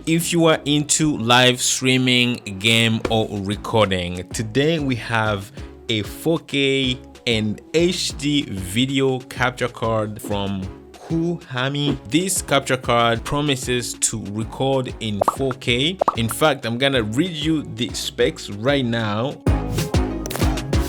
if you are into live streaming, game, or recording, today we have a 4K and HD video capture card from Kuhaimi. This capture card promises to record in 4K. In fact, I'm gonna read you the specs right now.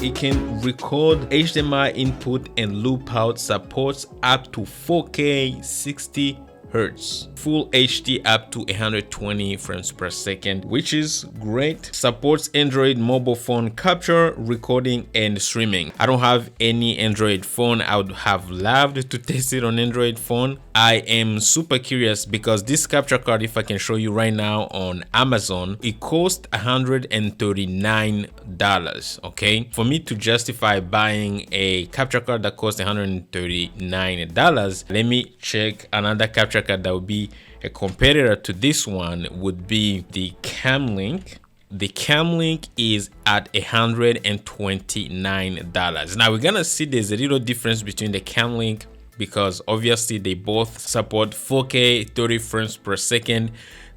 It can record HDMI input and loop out, supports up to 4K 60 Hz, full HD up to 120 frames per second, which is great. Supports Android mobile phone capture, recording, and streaming. I don't have any Android phone. I would have loved to test it on Android phone. I am super curious because this capture card, if I can show you right now on Amazon, it costs $139. Okay, for me to justify buying a capture card that costs $139, let me check another capture card that would be a competitor to this one. Would be the Camlink. The Camlink is at $129. Now we're gonna see there's a little difference between the Camlink because obviously they both support 4K 30 frames per second.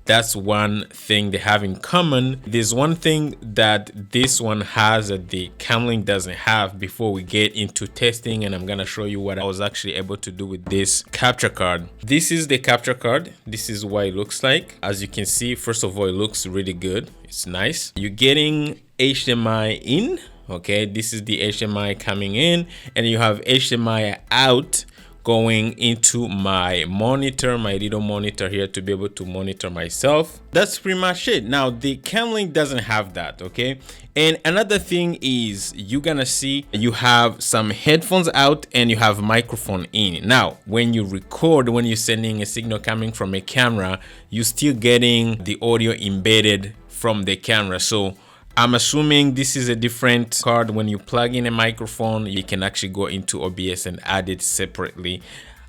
That's one thing they have in common. There's one thing that this one has that the Camlink doesn't have before we get into testing, and I'm gonna show you what I was actually able to do with this capture card. This is the capture card. This is what it looks like. As you can see, first of all, it looks really good. It's nice. You're getting HDMI in. Okay, this is the HDMI coming in, and you have HDMI out going into my monitor, my little monitor here, to be able to monitor myself. That's pretty much it. Now the Camlink doesn't have that. Okay, and another thing is you're gonna see you have some headphones out and you have microphone in. Now when you record, when you're sending a signal coming from a camera, you're still getting the audio embedded from the camera. So I'm assuming this is a different card. When you plug in a microphone, you can actually go into OBS and add it separately.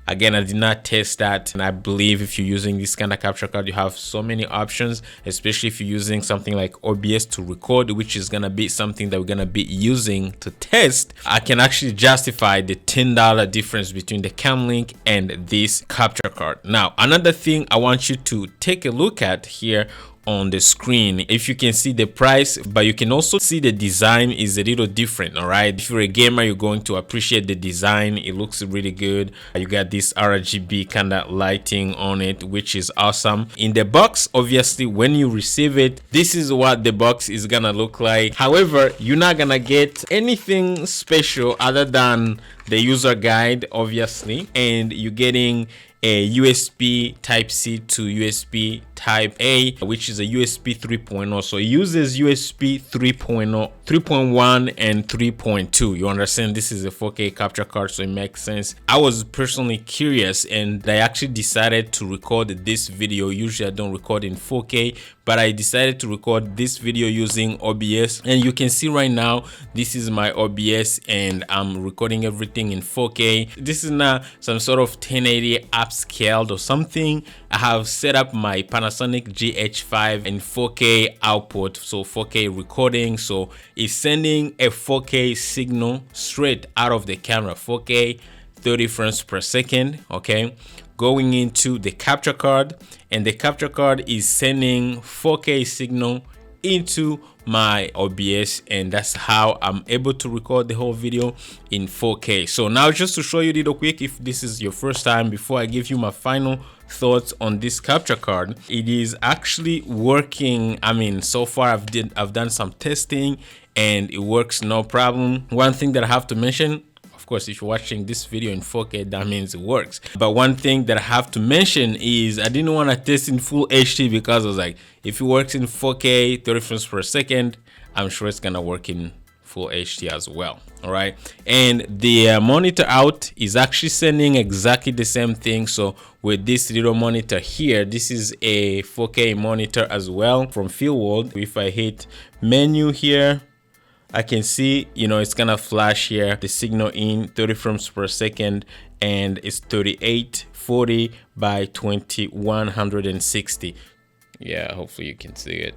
Again, I did not test that, and I believe if you're using this kind of capture card, you have so many options, especially if you're using something like OBS to record, which is gonna be something that we're gonna be using to test. I can actually justify the $10 difference between the Camlink and this capture card. Now, another thing I want you to take a look at here on the screen, if you can see the price, but you can also see the design is a little different. All right, if you're a gamer, you're going to appreciate the design. It looks really good. You got this RGB kind of lighting on it, which is awesome. In the box, obviously, when you receive it, this is what the box is gonna look like. However, you're not gonna get anything special other than the user guide, obviously, and you're getting a USB Type-C to USB Type-A, which is a USB 3.0. So it uses USB 3.0, 3.1 and 3.2. You understand, this is a 4K capture card, so it makes sense. I was personally curious and I actually decided to record this video. Usually I don't record in 4K, but I decided to record this video using OBS, and you can see right now this is my OBS and I'm recording everything in 4K. This is not some sort of 1080 upscaled or something. I have set up my Panasonic GH5 in 4K output, so 4K recording, so it's sending a 4K signal straight out of the camera, 4K 30 frames per second. Okay, going into the capture card, and the capture card is sending 4K signal into my OBS, and that's how I'm able to record the whole video in 4K. So now, just to show you real quick, if this is your first time, before I give you my final thoughts on this capture card, it is actually working. I mean, so far I've done some testing and it works no problem. One thing that I have to mention, of course, if you're watching this video in 4K, that means it works. But one thing that I have to mention is I didn't want to test in full HD because I was like, if it works in 4K 30 frames per second, I'm sure it's gonna work in full HD as well. All right, and the monitor out is actually sending exactly the same thing. So with this little monitor here, this is a 4K monitor as well from FieldWorld. If I hit menu here, I can see, you know, it's gonna flash here the signal in 30 frames per second, and it's 3840 by 2160. Yeah, hopefully you can see it.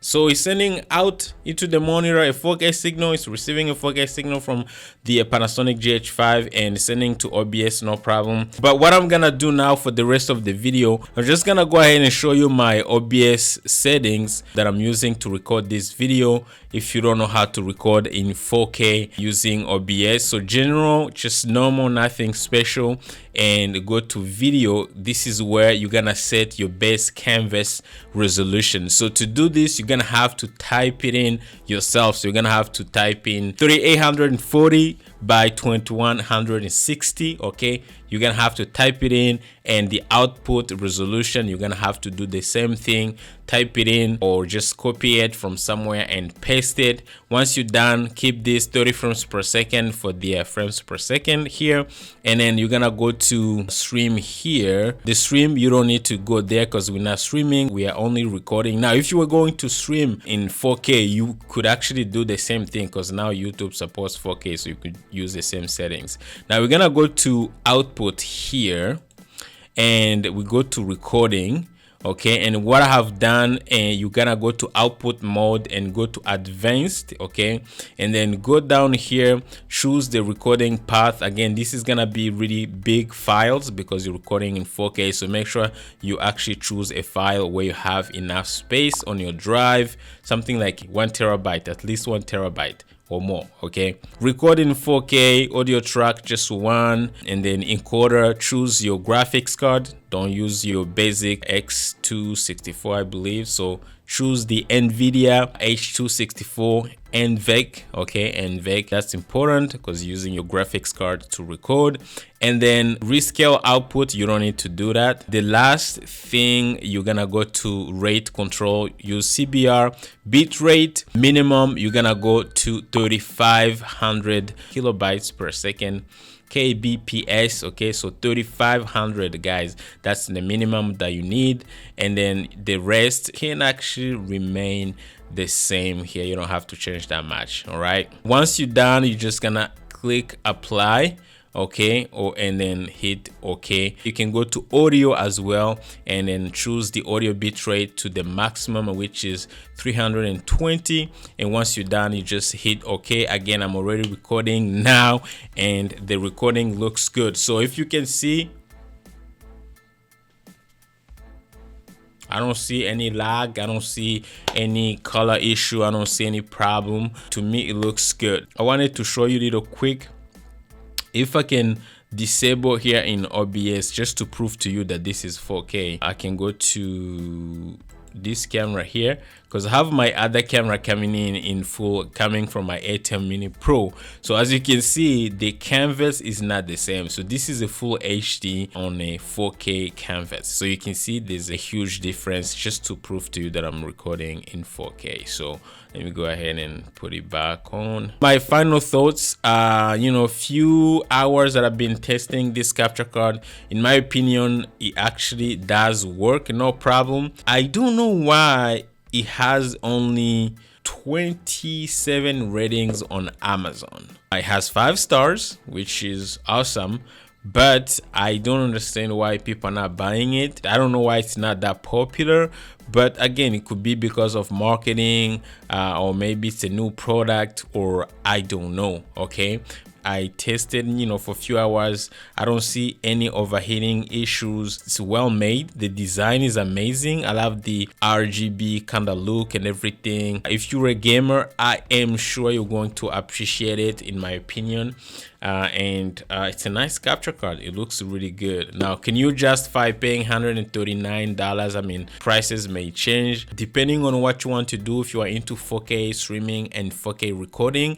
So it's sending out into the monitor a 4K signal. It's receiving a 4K signal from the Panasonic GH5 and sending to OBS, no problem. But what I'm gonna do now for the rest of the video, I'm just gonna go ahead and show you my OBS settings that I'm using to record this video. If you don't know how to record in 4K using OBS, so general, just normal, nothing special, and go to video. This is where you're gonna set your base canvas resolution. So to do this, you're gonna have to type it in yourself. So you're gonna have to type in 3840 by 2160. Okay, you're gonna have to type it in, and the output resolution, you're gonna have to do the same thing, type it in or just copy it from somewhere and paste it. Once you're done, keep this 30 frames per second for the frames per second here, and then you're gonna go to stream here. The stream, you don't need to go there because we're not streaming, we are only recording. Now if you were going to stream in 4K, you could actually do the same thing because now YouTube supports 4K, so you could use the same settings. Now we're gonna go to output here and we go to recording. Okay, and what I have done, and you're gonna go to output mode and go to advanced. Okay, and then go down here, choose the recording path. Again, this is gonna be really big files because you're recording in 4K, so make sure you actually choose a file where you have enough space on your drive, something like 1 terabyte, at least 1 terabyte or more. Okay, record in 4K, audio track just one, and then encoder, choose your graphics card. Don't use your basic X264, I believe. So choose the NVIDIA H264 NVEC. Okay, NVEC, that's important because using your graphics card to record. And then rescale output, you don't need to do that. The last thing, you're gonna go to rate control, use CBR. Bit rate minimum, you're gonna go to 3500 kilobytes per second, kbps. Okay, so 3500, guys, that's the minimum that you need, and then the rest can actually remain the same here. You don't have to change that much. All right, once you're done, you're just gonna click apply. Okay, and then hit OK. You can go to audio as well and then choose the audio bitrate to the maximum, which is 320, and once you're done, you just hit OK. Again, I'm already recording now and the recording looks good. So if you can see, I don't see any lag, I don't see any color issue, I don't see any problem. To me, it looks good. I wanted to show you a little quick. If I can disable here in OBS just to prove to you that this is 4K, I can go to this camera here because I have my other camera coming in full, coming from my A10 Mini Pro. So as you can see, the canvas is not the same. So this is a full HD on a 4K canvas. So you can see there's a huge difference, just to prove to you that I'm recording in 4K. So let me go ahead and put it back on. My final thoughts, few hours that I've been testing this capture card, in my opinion, it actually does work, no problem. I don't know why it has only 27 ratings on Amazon. It has 5 stars, which is awesome, but I don't understand why people are not buying it. I don't know why it's not that popular, but again, it could be because of marketing, or maybe it's a new product, or I don't know. Okay, I tested, for a few hours. I don't see any overheating issues. It's well made. The design is amazing. I love the RGB kind of look and everything. If you're a gamer, I am sure you're going to appreciate it, in my opinion. It's a nice capture card. It looks really good. Now, can you justify paying $139? I mean, prices may change depending on what you want to do. If you are into 4K streaming and 4K recording,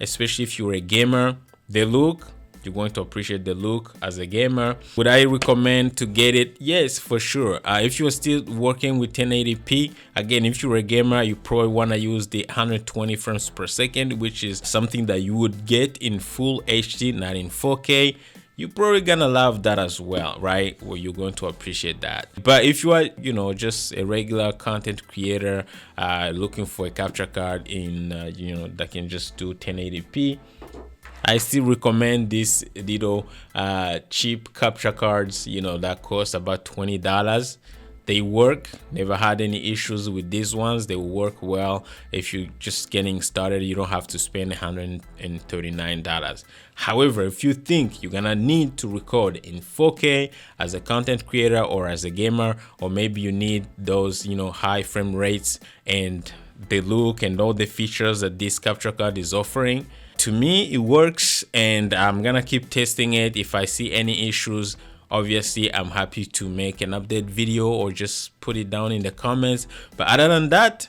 especially if you're a gamer, the look, you're going to appreciate the look as a gamer. Would I recommend to get it? Yes, for sure. If you're still working with 1080p, again, if you're a gamer, you probably want to use the 120 frames per second, which is something that you would get in full HD, not in 4K. You're probably gonna love that as well, right? Well, you're going to appreciate that. But if you are, just a regular content creator looking for a capture card in, that can just do 1080p, I still recommend these little cheap capture cards, that cost about $20. They work, never had any issues with these ones. They work well. If you're just getting started, you don't have to spend $139. However, if you think you're gonna need to record in 4K as a content creator or as a gamer, or maybe you need those, you know, high frame rates and the look and all the features that this capture card is offering, to me it works, and I'm gonna keep testing it. If I see any issues, obviously I'm happy to make an update video or just put it down in the comments. But other than that,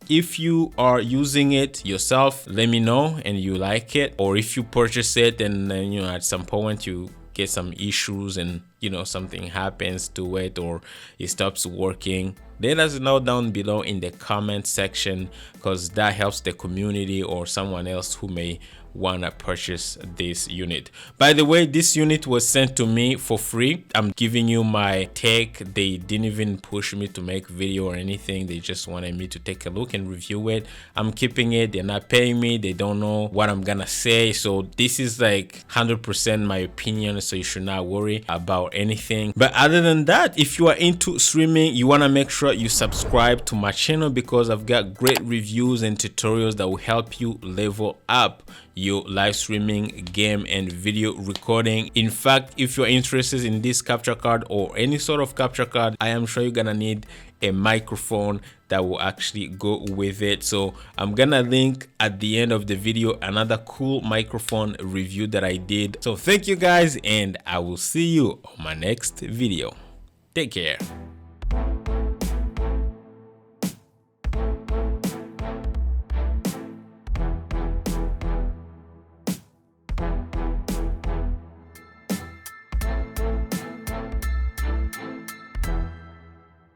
if you are using it yourself, let me know and you like it, or if you purchase it and then, you know, at some point you get some issues and, you know, something happens to it or it stops working, let us know down below in the comment section, because that helps the community or someone else who may want to purchase this unit. By the way, this unit was sent to me for free. I'm giving you my take. They didn't even push me to make video or anything. They just wanted me to take a look and review it. I'm keeping it. They're not paying me. They don't know what I'm gonna say, so this is like 100% my opinion, so you should not worry about anything. But other than that, if you are into streaming, you want to make sure you subscribe to my channel, because I've got great reviews and tutorials that will help you level up your live streaming, game and video recording. In fact, if you're interested in this capture card or any sort of capture card, I am sure you're gonna need a microphone that will actually go with it. So I'm gonna link at the end of the video another cool microphone review that I did. So thank you guys, and I will see you on my next video. Take care.